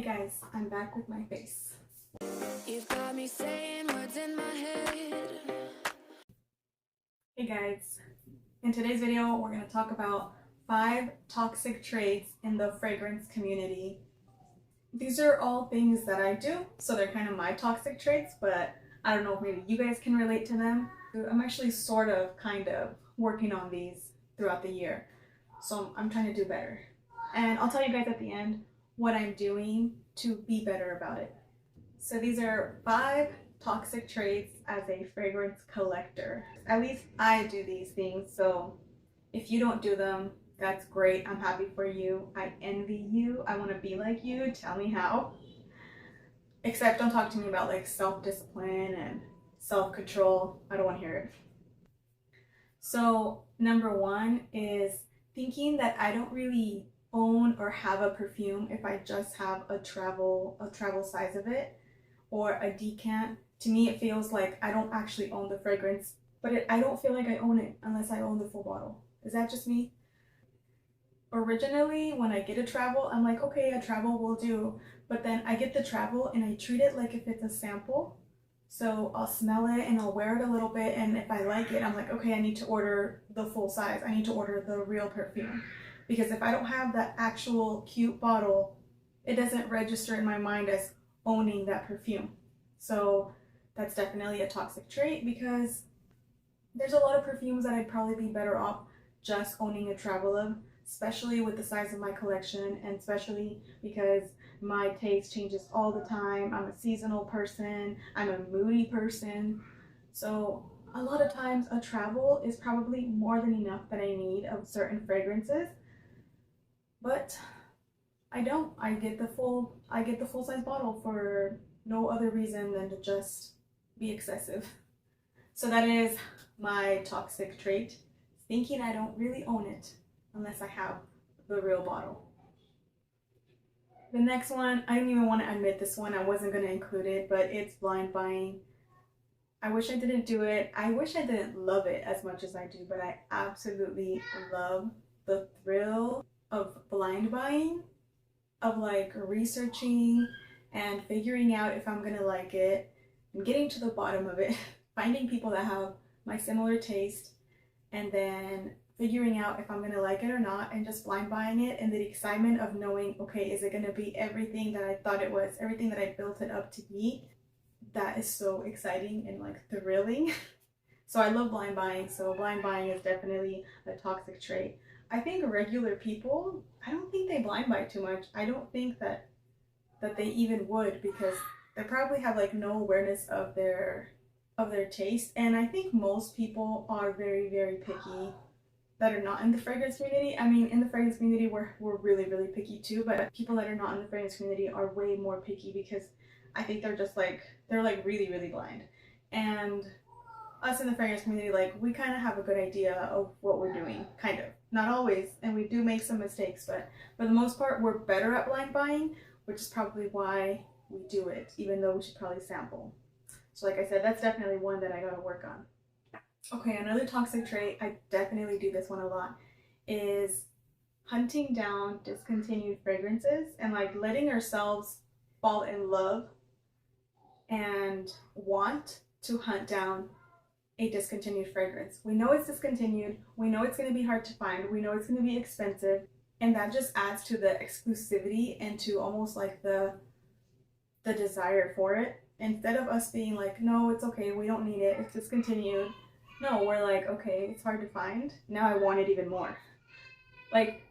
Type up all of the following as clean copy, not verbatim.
Hey guys, I'm back with my face. You've got me saying words in my head. Hey guys, in today's video we're going to talk about 5 toxic traits in the fragrance community. These are all things that I do, so they're kind of my toxic traits, but I don't know if maybe you guys can relate to them. I'm actually kind of working on these throughout the year, so I'm trying to do better. And I'll tell you guys at the end what I'm doing to be better about it. So these are 5 toxic traits as a fragrance collector. At least I do these things, so if you don't do them, that's great. I'm happy for you. I envy you. I want to be like you. Tell me how. Except don't talk to me about like self-discipline and self-control. I don't want to hear it. So number 1 is thinking that I don't really own or have a perfume if I just have a travel size of it or a decant. To me it feels like I don't actually own the fragrance, but I don't feel like I own it unless I own the full bottle. Is that just me? Originally when I get a travel, I'm like, okay, a travel will do, but then I get the travel and I treat it like if it's a sample. So I'll smell it and I'll wear it a little bit, and if I like it, I'm like, okay, I need to order the full size. I need to order the real perfume. Because if I don't have that actual cute bottle, it doesn't register in my mind as owning that perfume. So that's definitely a toxic trait, because there's a lot of perfumes that I'd probably be better off just owning a travel of, especially with the size of my collection, and especially because my taste changes all the time. I'm a seasonal person, I'm a moody person, so a lot of times a travel is probably more than enough that I need of certain fragrances. But I don't. I get the full size bottle for no other reason than to just be excessive. So that is my toxic trait, thinking I don't really own it unless I have the real bottle. The next one, I don't even want to admit this one. I wasn't going to include it, but it's blind buying. I wish I didn't do it. I wish I didn't love it as much as I do, but I absolutely love the thrill of blind buying, of like researching and figuring out if I'm gonna like it and getting to the bottom of it, finding people that have my similar taste, and then figuring out if I'm gonna like it or not, and just blind buying it, and the excitement of knowing, okay, is it gonna be everything that I thought it was, everything that I built it up to be? That is so exciting and like thrilling. So I love blind buying, so blind buying is definitely a toxic trait. I think regular people, I don't think they blind buy too much. I don't think that they even would, because they probably have like no awareness of their taste. And I think most people are very, very picky that are not in the fragrance community. I mean, in the fragrance community we're really, really picky too, but people that are not in the fragrance community are way more picky, because I think they're just like, they're like really, really blind. And us in the fragrance community, like, we kind of have a good idea of what we're doing, kind of. Not always, and we do make some mistakes, but for the most part, we're better at blind buying, which is probably why we do it, even though we should probably sample. So like I said, that's definitely one that I gotta work on. Okay, another toxic trait, I definitely do this one a lot, is hunting down discontinued fragrances and like letting ourselves fall in love and want to hunt down a discontinued fragrance. We know it's discontinued, we know it's going to be hard to find, we know it's going to be expensive, and that just adds to the exclusivity and to almost like the desire for it. Instead of us being like, no, it's okay, we don't need it, it's discontinued. No, we're like, okay, it's hard to find, now I want it even more. Like,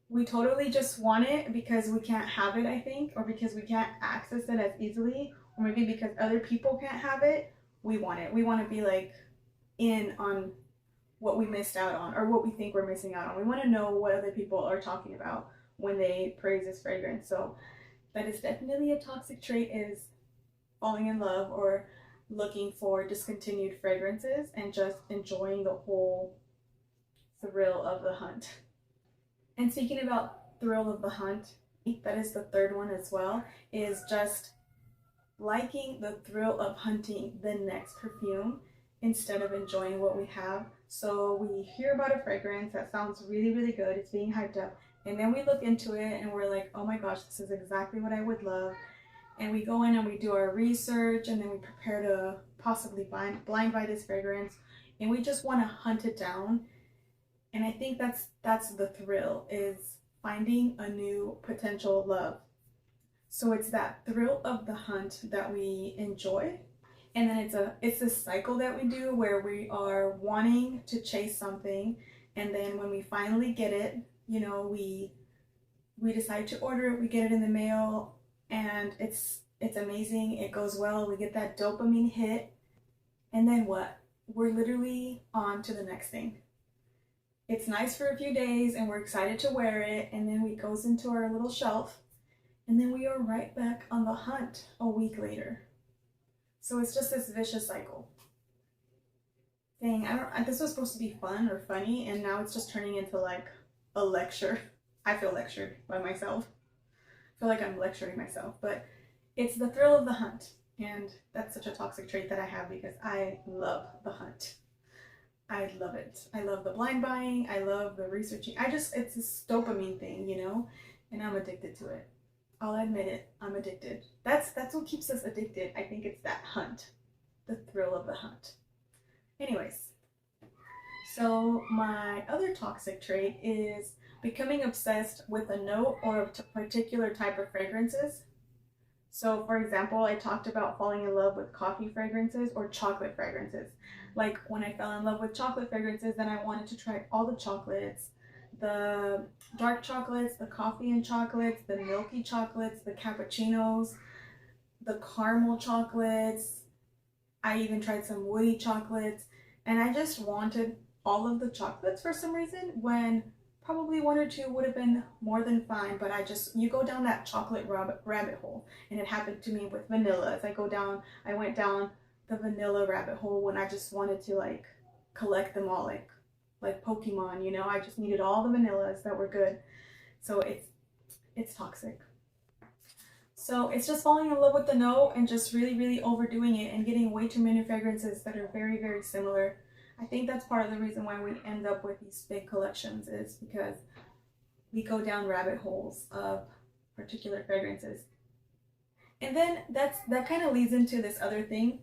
we totally just want it because we can't have it, I think, or because we can't access it as easily, or maybe because other people can't have it. We want it. We want to be like in on what we missed out on, or what we think we're missing out on. We want to know what other people are talking about when they praise this fragrance. So that is definitely a toxic trait, is falling in love or looking for discontinued fragrances and just enjoying the whole thrill of the hunt. And speaking about thrill of the hunt, that is the third one as well, is just liking the thrill of hunting the next perfume instead of enjoying what we have. So we hear about a fragrance that sounds really, really good, it's being hyped up, And then we look into it and we're like, oh my gosh, this is exactly what I would love. And we go in and we do our research, and then we prepare to possibly blind buy this fragrance, and we just want to hunt it down. And I think that's the thrill, is finding a new potential love. So it's that thrill of the hunt that we enjoy. And then it's this cycle that we do where we are wanting to chase something, and then when we finally get it, you know, we decide to order it, we get it in the mail, and it's amazing, it goes well, we get that dopamine hit, and then what? We're literally on to the next thing. It's nice for a few days and we're excited to wear it, and then it goes into our little shelf, and then we are right back on the hunt a week later. So it's just this vicious cycle. Dang, this was supposed to be fun or funny, and now it's just turning into like a lecture. I feel lectured by myself. I feel like I'm lecturing myself, but it's the thrill of the hunt. And that's such a toxic trait that I have, because I love the hunt. I love it. I love the blind buying. I love the researching. It's this dopamine thing, you know, and I'm addicted to it. I'll admit it. I'm addicted. That's what keeps us addicted. I think it's that hunt, the thrill of the hunt. Anyways, so my other toxic trait is becoming obsessed with a note or a particular type of fragrances. So for example, I talked about falling in love with coffee fragrances or chocolate fragrances. Like when I fell in love with chocolate fragrances, then I wanted to try all the chocolates, the dark chocolates, the coffee and chocolates, the milky chocolates, the cappuccinos, the caramel chocolates. I even tried some woody chocolates, and I just wanted all of the chocolates for some reason, when probably one or two would have been more than fine. But you go down that chocolate rabbit hole, and it happened to me with vanilla. As I went down the vanilla rabbit hole when I just wanted to like collect them all, like Pokemon, you know. I just needed all the vanillas that were good. So it's toxic. So it's just falling in love with the note and just really, really overdoing it and getting way too many fragrances that are very, very similar. I think that's part of the reason why we end up with these big collections, is because we go down rabbit holes of particular fragrances. And then that kind of leads into this other thing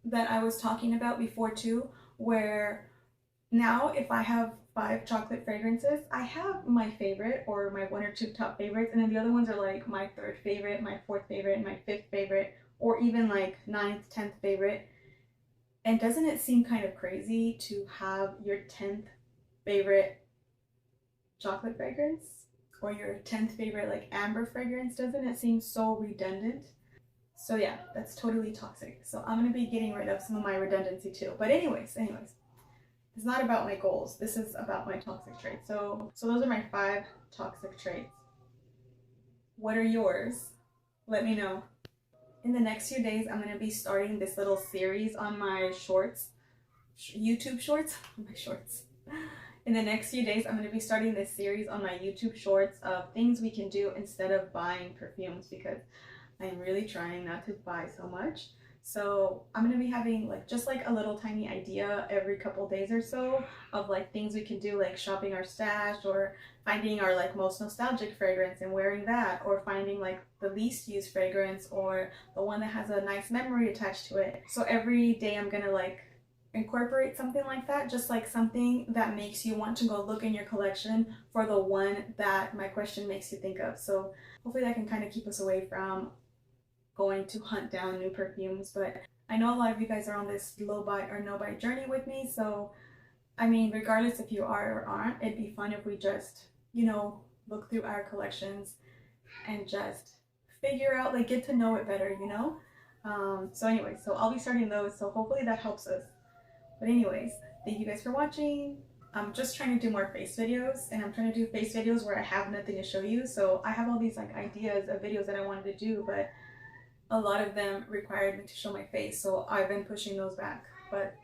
that I was talking about before too, where now if I have 5 chocolate fragrances, I have my favorite or my 1 or 2 top favorites, and then the other ones are like my 3rd favorite, my 4th favorite, my 5th favorite, or even like 9th, 10th favorite. And doesn't it seem kind of crazy to have your 10th favorite chocolate fragrance or your 10th favorite like amber fragrance? Doesn't it seem so redundant? So yeah, that's totally toxic. So I'm gonna be getting rid of some of my redundancy too. But anyways, it's not about my goals. This is about my toxic traits. So those are my 5 toxic traits. What are yours? Let me know. In the next few days, I'm gonna be starting this little series on my shorts, YouTube shorts, my shorts. In the next few days, I'm gonna be starting this series on my YouTube shorts of things we can do instead of buying perfumes, because I'm really trying not to buy so much. So I'm gonna be having just a little tiny idea every couple days or so of things we can do, like shopping our stash, or finding our most nostalgic fragrance and wearing that, or finding the least used fragrance, or the one that has a nice memory attached to it. So every day I'm gonna incorporate something like that, just something that makes you want to go look in your collection for the one that my question makes you think of. So hopefully that can kind of keep us away from going to hunt down new perfumes. But I know a lot of you guys are on this low buy or no buy journey with me, so I mean, regardless if you are or aren't, it'd be fun if we just, look through our collections and just figure out, get to know it better, so anyway, so I'll be starting those, so hopefully that helps us. But anyways, thank you guys for watching. I'm just trying to do more face videos, and I'm trying to do face videos where I have nothing to show you. So I have all these ideas of videos that I wanted to do, but a lot of them required me to show my face, so I've been pushing those back. But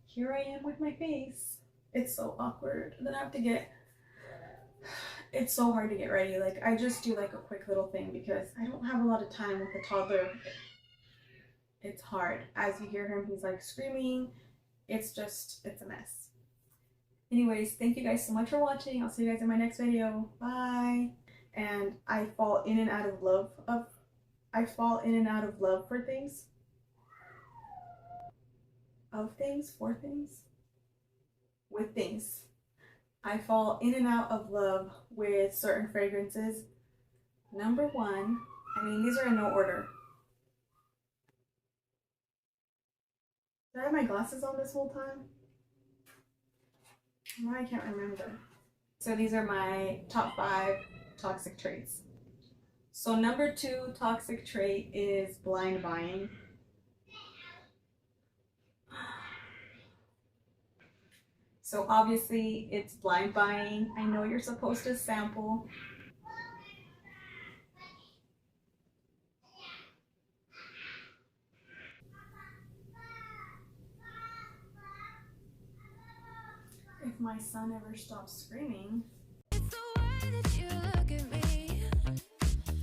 here I am with my face. It's so awkward. Then I have to it's so hard to get ready. I just do a quick little thing because I don't have a lot of time with a toddler. It's hard. As you hear him, he's screaming. It's a mess. Anyways, thank you guys so much for watching. I'll see you guys in my next video. Bye. And I fall in and out of love for things. For things. With things. I fall in and out of love with certain fragrances. Number one, these are in no order. Did I have my glasses on this whole time? Now I can't remember. So these are my top 5 toxic traits. So number 2 toxic trait is blind buying. So obviously it's blind buying. I know you're supposed to sample. If my son ever stops screaming. It's the way that you look.